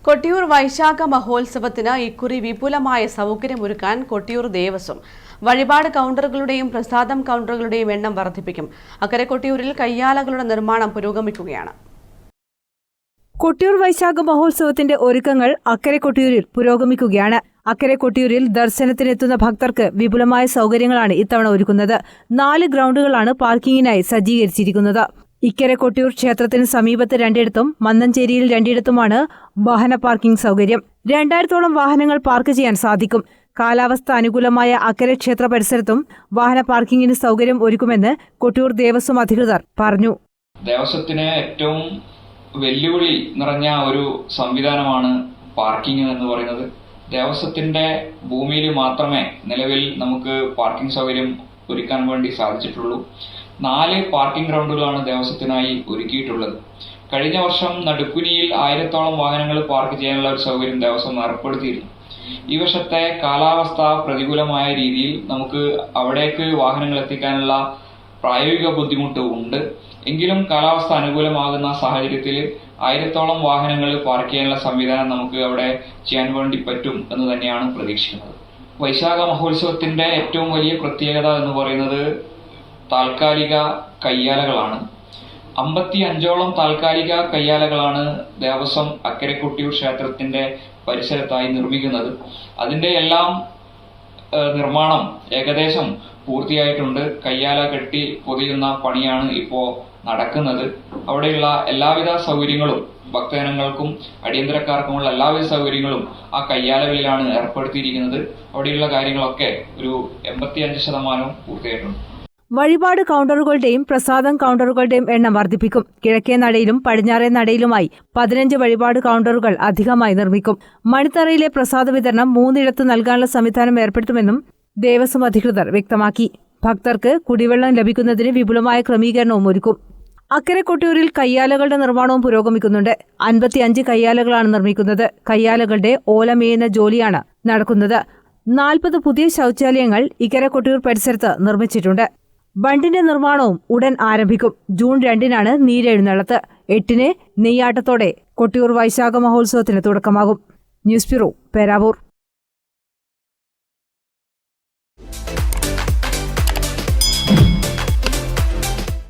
കൊട്ടിയൂർ വൈശാഖ മഹോത്സവത്തിന് ഇക്കുറി വിപുലമായ സൗകര്യമൊരുക്കാൻ കൊട്ടിയൂർ ദേവസ്വം വഴിപാട് കൗണ്ടറുകളുടെയും പ്രസാദം കൗണ്ടറുകളുടെയും എണ്ണം വർദ്ധിപ്പിക്കും. അക്കരെ കൊട്ടിയൂരിൽ കയ്യാലകളുടെ നിർമ്മാണം പുരോഗമിക്കുകയാണ്. കൊട്ടിയൂർ വൈശാഖ മഹോത്സവത്തിന്റെ ഒരുക്കങ്ങൾ അക്കരെ കൊട്ടിയൂരിൽ പുരോഗമിക്കുകയാണ്. അക്കരെ കൊട്ടിയൂരിൽ ദർശനത്തിനെത്തുന്ന ഭക്തർക്ക് വിപുലമായ സൗകര്യങ്ങളാണ് ഇത്തവണ ഒരുക്കുന്നത്. 4 ഗ്രൗണ്ടുകളാണ് പാർക്കിങ്ങിനായി സജ്ജീകരിച്ചിരിക്കുന്നത്. ഇക്കരെ കൊട്ടിയൂർ ക്ഷേത്രത്തിന് സമീപത്ത് 2 മന്നഞ്ചേരിയിൽ 2 വാഹന പാർക്കിംഗ് സൗകര്യം. 2000-ഓളം വാഹനങ്ങൾ പാർക്ക് ചെയ്യാൻ സാധിക്കും. കാലാവസ്ഥ അനുകൂലമായ അക്കരെ ക്ഷേത്ര പരിസരത്തും വാഹന പാർക്കിങ്ങിന് സൗകര്യം ഒരുക്കുമെന്ന് കൊട്ടിയൂർ ദേവസ്വം അധികൃതർ പറഞ്ഞു. ദേവസ്വത്തിന് ഏറ്റവും വെല്ലുവിളി നിറഞ്ഞ ഒരു സംവിധാനമാണ് പാർക്കിംഗ് എന്ന് പറയുന്നത്. ദേവസ്വത്തിന്റെ ഭൂമിയിൽ മാത്രമേ നിലവിൽ നമുക്ക് പാർക്കിംഗ് സൗകര്യം ഒരുക്കാൻ വേണ്ടി സാധിച്ചിട്ടുള്ളൂ. 4 പാർക്കിംഗ് ഗ്രൗണ്ടുകളാണ് ദേവസ്വത്തിനായി ഒരുക്കിയിട്ടുള്ളത്. കഴിഞ്ഞ വർഷം നടുക്കുനിയിൽ 1000-ഓളം വാഹനങ്ങൾ പാർക്ക് ചെയ്യാനുള്ള ഒരു സൗകര്യം ദേവസ്വം ഏർപ്പെടുത്തിയിരുന്നു. ഈ വർഷത്തെ കാലാവസ്ഥ പ്രതികൂലമായ രീതിയിൽ നമുക്ക് അവിടേക്ക് വാഹനങ്ങൾ എത്തിക്കാനുള്ള പ്രായോഗിക ബുദ്ധിമുട്ട് ഉണ്ട്. എങ്കിലും കാലാവസ്ഥ അനുകൂലമാകുന്ന സാഹചര്യത്തിൽ 1000-ഓളം വാഹനങ്ങൾ പാർക്ക് ചെയ്യാനുള്ള സംവിധാനം നമുക്ക് അവിടെ ചെയ്യാൻ വേണ്ടി പറ്റും എന്ന് തന്നെയാണ് പ്രതീക്ഷിക്കുന്നത്. വൈശാഖ മഹോത്സവത്തിന്റെ ഏറ്റവും വലിയ പ്രത്യേകത എന്ന് പറയുന്നത് താൽക്കാലിക കയ്യാലകളാണ്. 55ഓളം താൽക്കാലിക കയ്യാലകളാണ് ദേവസ്വം അക്കരെ കൊട്ടിയൂർ ക്ഷേത്രത്തിന്റെ പരിസരത്തായി നിർമ്മിക്കുന്നത്. അതിന്റെ എല്ലാം നിർമ്മാണം ഏകദേശം പൂർത്തിയായിട്ടുണ്ട്. കയ്യാല കെട്ടി പൊതിയുന്ന പണിയാണ് ഇപ്പോൾ നടക്കുന്നത്. അവിടെയുള്ള എല്ലാവിധ സൗകര്യങ്ങളും ഭക്തജനങ്ങൾക്കും അടിയന്തരക്കാർക്കുമുള്ള എല്ലാവിധ സൗകര്യങ്ങളും ആ കയ്യാലകളിലാണ് ഏർപ്പെടുത്തിയിരിക്കുന്നത്. അവിടെയുള്ള കാര്യങ്ങളൊക്കെ ഒരു 85% പൂർത്തിയായിട്ടുണ്ട്. വഴിപാട് കൗണ്ടറുകളുടെയും പ്രസാദം കൗണ്ടറുകളുടെയും എണ്ണം വർദ്ധിപ്പിക്കും. കിഴക്കേ നടയിലും പടിഞ്ഞാറേ നടയിലുമായി 15 വഴിപാട് കൗണ്ടറുകൾ അധികമായി നിർമ്മിക്കും. മണിത്തറയിലെ പ്രസാദ വിതരണം 3 നൽകാനുള്ള സംവിധാനം ഏർപ്പെടുത്തുമെന്നും ദേവസ്വം അധികൃതർ വ്യക്തമാക്കി. ഭക്തർക്ക് കുടിവെള്ളം ലഭിക്കുന്നതിന് വിപുലമായ ക്രമീകരണവും ഒരുക്കും. അക്കരെ കൊട്ടിയൂരിൽ കയ്യാലകളുടെ നിർമ്മാണവും പുരോഗമിക്കുന്നുണ്ട്. 55 കയ്യാലകളാണ് നിർമ്മിക്കുന്നത്. കയ്യാലകളുടെ ഓലമേയുന്ന ജോലിയാണ് നടക്കുന്നത്. 40 പുതിയ ശൌചാലയങ്ങൾ ഇക്കരെ കൊട്ടിയൂർ പരിസരത്ത് നിർമ്മിച്ചിട്ടുണ്ട്. ബണ്ടിന്റെ നിർമ്മാണവും ഉടൻ ആരംഭിക്കും. ജൂൺ 2 നീരെഴുന്നള്ളത്ത്. 8 നെയ്യാട്ടത്തോടെ കൊട്ടിയൂർ വൈശാഖ മഹോത്സവത്തിന് തുടക്കമാകും. News bureau, Peravoor.